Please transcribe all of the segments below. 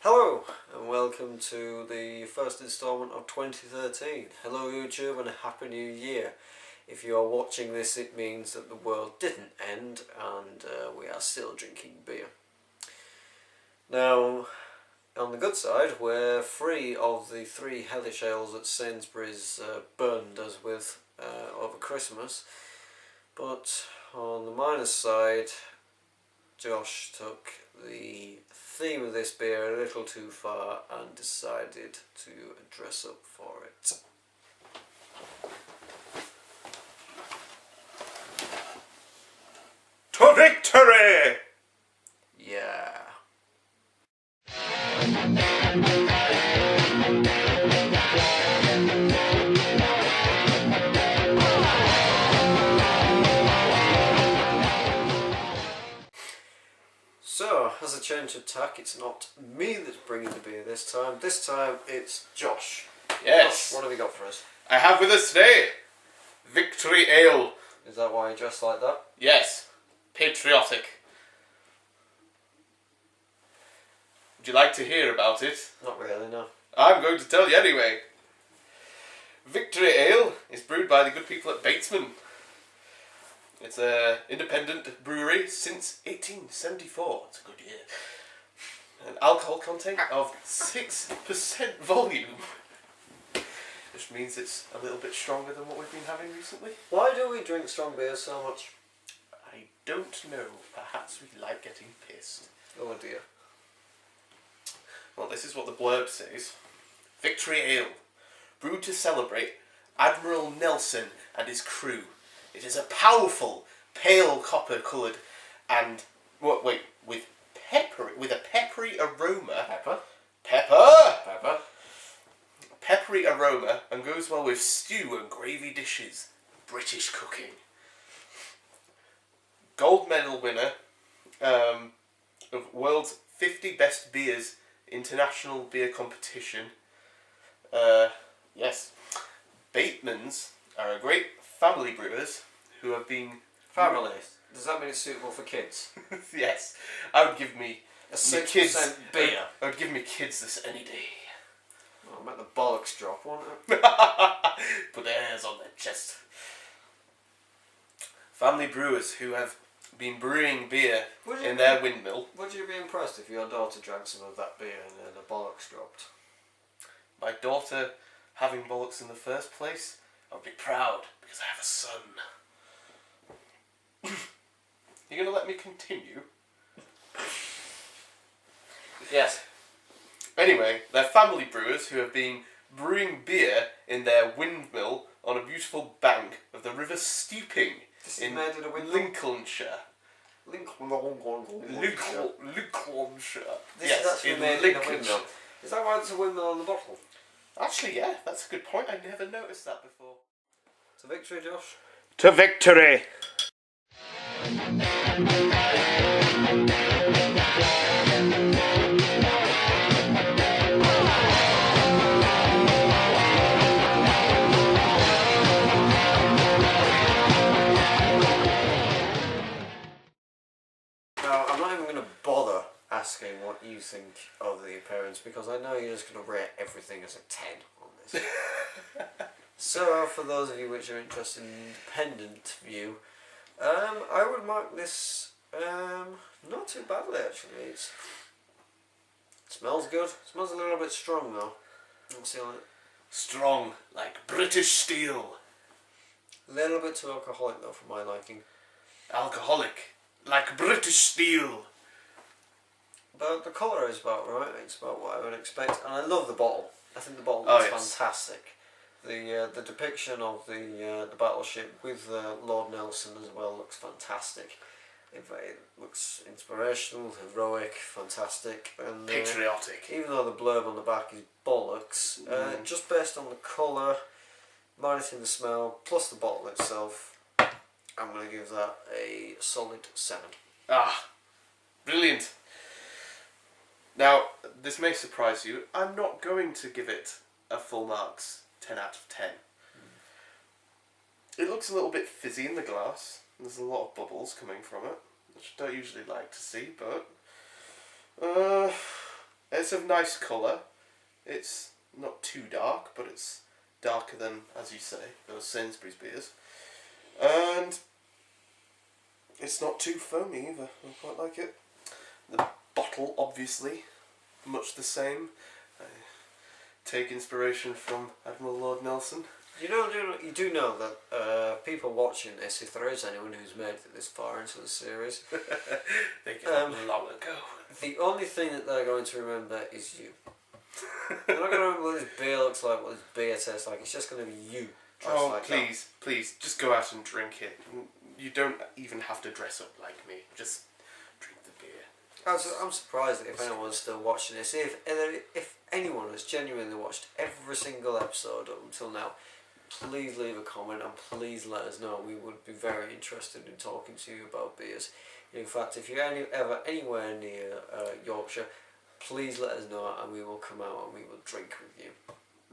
Hello and welcome to the first instalment of 2013. Hello YouTube and a Happy New Year. If you are watching this, it means that the world didn't end and we are still drinking beer. Now, on the good side, we're free of the 3 hellish ales that Sainsbury's burned us with over Christmas. But on the minus side, Josh took the theme of this beer a little too far and decided to dress up for it. To victory! Yeah. So, as a change of tack, it's not me that's bringing the beer this time. This time it's Josh. Yes. Josh, what have you got for us? I have with us today Victory Ale. Is that why you dressed like that? Yes. Patriotic. Would you like to hear about it? Not really, no. I'm going to tell you anyway. Victory Ale is brewed by the good people at Batesman. It's an independent brewery since 1874. It's a good year. An alcohol content of 6% volume. Which means it's a little bit stronger than what we've been having recently. Why do we drink strong beer so much? I don't know. Perhaps we like getting pissed. Oh dear. Well, this is what the blurb says. Victory Ale. Brewed to celebrate Admiral Nelson and his crew. It is a powerful, pale copper-coloured and with a peppery aroma. Pepper. Peppery aroma and goes well with stew and gravy dishes. British cooking. Gold medal winner of World's 50 Best Beers International Beer Competition. Yes. Batemans are a great family brewers who have been... Family? Does that mean it's suitable for kids? Yes. I would give me... A 6% beer? I would give me kids this any day. Oh, I'll make the bollocks drop, won't it? Put their hairs on their chest. Family brewers who have been brewing beer in their windmill. Would you be impressed if your daughter drank some of that beer and then the bollocks dropped? My daughter having bollocks in the first place, I would be proud because I have a son. You're going to let me continue? Yes. Anyway, they're family brewers who have been brewing beer in their windmill on a beautiful bank of the River Steeping in Lincolnshire. Lincolnshire. This Yes, is actually in made in a Lincolnshire. windmill. Is that why there's a windmill on the bottle? Actually, yeah, that's a good point. I never noticed that before. To victory, Josh. To victory! Now, I'm not even going to bother asking what you think of the appearance because I know you're just going to rate everything as a 10 on this. So, for those of you which are interested in an independent view, I would mark this not too badly actually. It smells good. It smells a little bit strong though. I'm feeling it. Strong, like British steel. A little bit too alcoholic though for my liking. Alcoholic, like British steel. But the colour is about right. It's about what I would expect, and I love the bottle. I think the bottle is fantastic. The depiction of the battleship with Lord Nelson as well looks fantastic. It looks inspirational, heroic, fantastic, and patriotic. Even though the blurb on the back is bollocks, just based on the colour, minusing the smell, plus the bottle itself, I'm going to give that a solid 7. Ah, brilliant. Now, this may surprise you. I'm not going to give it a full marks 10 out of 10. It looks a little bit fizzy in the glass. There's a lot of bubbles coming from it, which I don't usually like to see, but it's of nice colour. It's not too dark, but it's darker than, as you say, those Sainsbury's beers. And it's not too foamy either. I quite like it. The bottle, obviously, much the same. I take inspiration from Admiral Lord Nelson. You do know that people watching this, if there is anyone who's made it this far into the series, they gave up long ago. The only thing that they're going to remember is you. They're not going to remember what this beer looks like, what this beer tastes like. It's just going to be you. Like please, please, just go out and drink it. You don't even have to dress up like me. Just drink the beer. I'm surprised that if anyone's still watching this, if anyone has genuinely watched every single episode up until now, please leave a comment and please let us know. We would be very interested in talking to you about beers. In fact, if you're ever anywhere near Yorkshire, please let us know and we will come out and we will drink with you.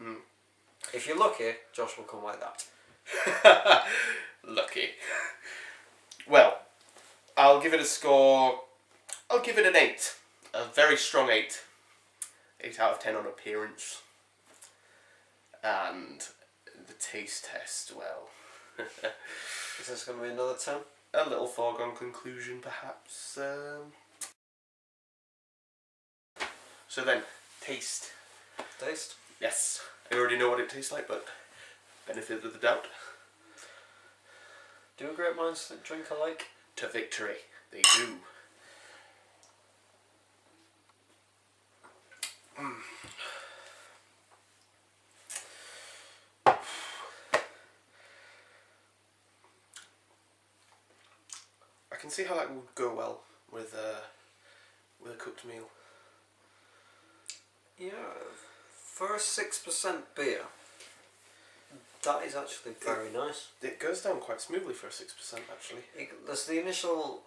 Mm. If you're lucky, Josh will come like that. Lucky. Well, I'll give it a score. I'll give it an 8. A very strong 8. 8 out of 10 on appearance. And the taste test, well. Is this going to be another 10? A little foregone conclusion, perhaps. So then, taste. Taste? Yes. I already know what it tastes like, but benefit of the doubt. Do great minds drink alike? To victory. They do. I can see how that would go well with a cooked meal. Yeah, for a 6% beer, that is actually very nice. It goes down quite smoothly for a 6%, actually. There's the initial,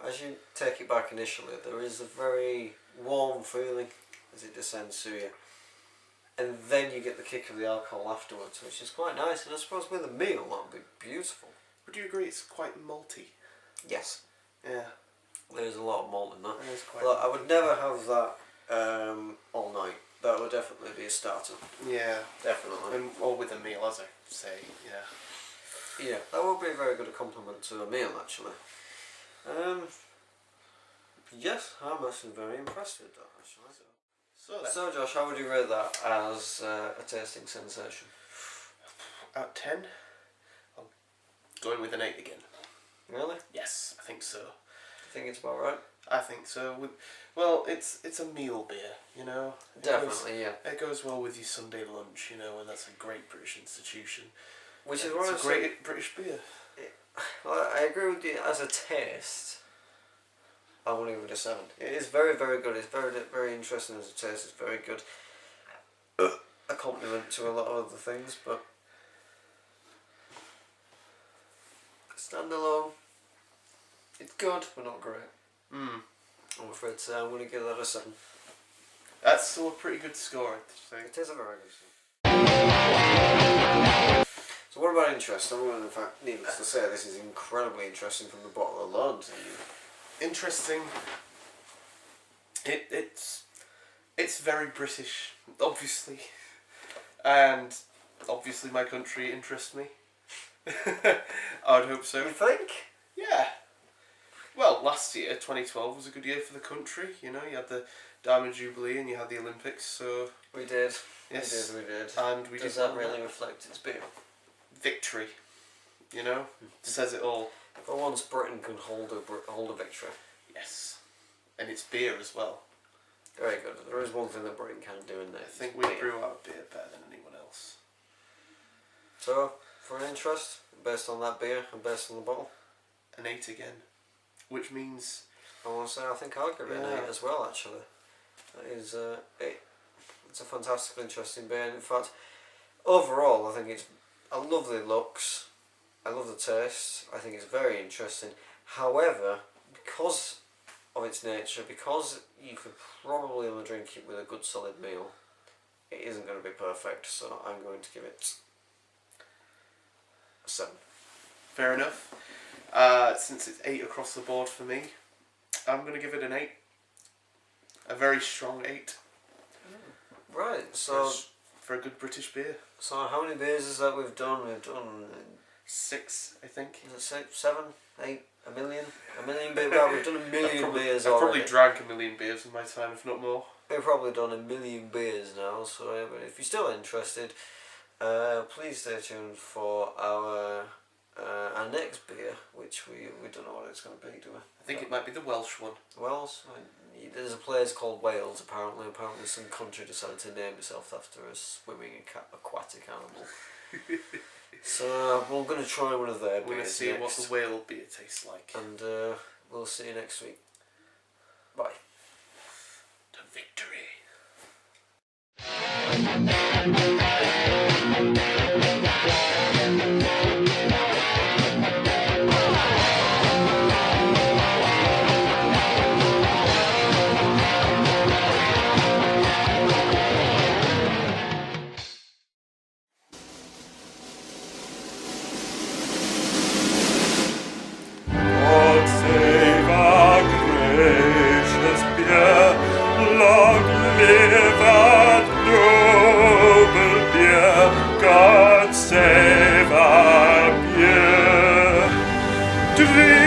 as you take it back initially, there is a very warm feeling as it descends to you. And then you get the kick of the alcohol afterwards, which is quite nice. And I suppose with a meal, that would be beautiful. Would you agree it's quite malty? Yes. Yeah. There's a lot of malt in that. It is quite But I would never have that all night. That would definitely be a starter. Yeah. Definitely. And, or with a meal, as I say, yeah. Yeah, that would be a very good accompaniment to a meal, actually. Yes, I'm actually very impressed with that, actually. So Josh, how would you rate that as a tasting sensation? Out of 10, I'm going with an 8 again. Really? Yes, I think so. I think it's about right. I think so. Well, it's a meal beer, you know. Definitely, yeah. It goes well with your Sunday lunch, you know, and that's a great British institution. Which is it's a great British beer. Well, I agree with you. As a taste, I want to give it a 7. It is very, very good. It's very, very interesting as a taste. It's very good accompaniment to a lot of other things, but standalone, it's good, but not great. I'm afraid to say I'm going to give that a 7. That's still a pretty good score, I think. It is a very good score. So what about interest? In fact, needless to say, this is incredibly interesting from the bottle alone to you. Interesting. It's very British, obviously, and obviously my country interests me. I would hope so. You think? Yeah. Well, last year, 2012, was a good year for the country. You know, you had the Diamond Jubilee and you had the Olympics, so... We did. Yes. We did. And we Does did that really reflect its beer? Victory. You know? Says it all. For once, Britain can hold a victory. Yes. And it's beer as well. Very good. There is one thing that Britain can do in there. I think we brew our beer better than anyone else. So, for an interest, based on that beer and based on the bottle? An 8 again. Which means... I want to say, I think I'll give it an 8 as well, actually. That is, it's a fantastically interesting beer. In fact, overall, I think it's a lovely looks. I love the taste. I think it's very interesting. However, because of its nature, because you could probably only drink it with a good solid meal, it isn't going to be perfect, so I'm going to give it a 7. Fair enough. Since it's 8 across the board for me, I'm going to give it an 8. A very strong 8. Right, so For a good British beer. so how many beers is that we've done? We've done 6, I think. is it 6, 7, 8, a million? A million beers. Well, we've done a million beers I've already. probably drank a million beers in my time, if not more. We've probably done a million beers now, so if you're still interested, please stay tuned for our next beer, which we don't know what it's going to be, do we? I think it might be the Welsh one. Wales? There's a place called Wales, apparently. Apparently some country decided to name itself after a swimming aquatic animal. So we're going to try one of their beers. We're going to see next. what the whale beer tastes like. And we'll see you next week. Bye. To victory. God save our gracious beer, long live our noble beer. God save our beer. Drink